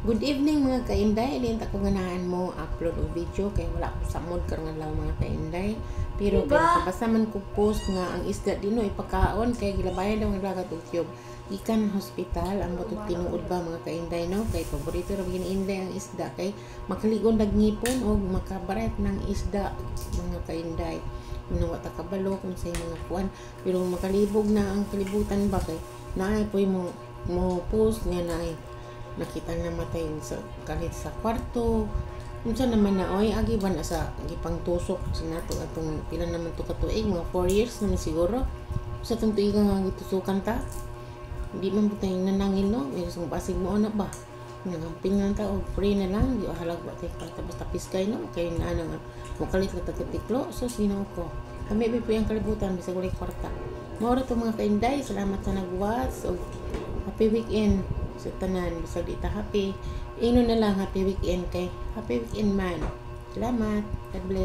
Good evening mga kainday. Linta ko ganahan mo upload o video kay wala ko sa mood karon nga mga kainday. Pero kay nakabasa man ko post nga ang isda dino ipakaon kay gilabayan daw nga dagat og tiyog. Ikan hospital ang batud tinuod ba mga kainday no kay paborito ra gini inday ang isda kay makaligon dag ngipon o makabaret ng isda mga kainday. Minuwa ta kabalo kung say mga kuan pero makalibog na ang kalibutan ba kay naay poy mo post nga naay nakita na matay sa kalit sa kwarto unsa naman na oy agi ba na sa gipang tusok sa nato atong pila naman to ka tuig mga 4 years naman siguro sa tong tuig nga gitusukan ta hindi man butay nanangin no may sung basig mo na ba nangamping lang ta og free na lang di halag ba tay kwarta basta piskay no kay na nga mo kalit ka tatiklo so sino ko kami po yung kalibutan bisag walay kwarta mao ra to mga kainday salamat sa nagwatch og happy weekend sa tanan bisag di ta happy ino na lang happy weekend kay happy weekend man salamat God bless.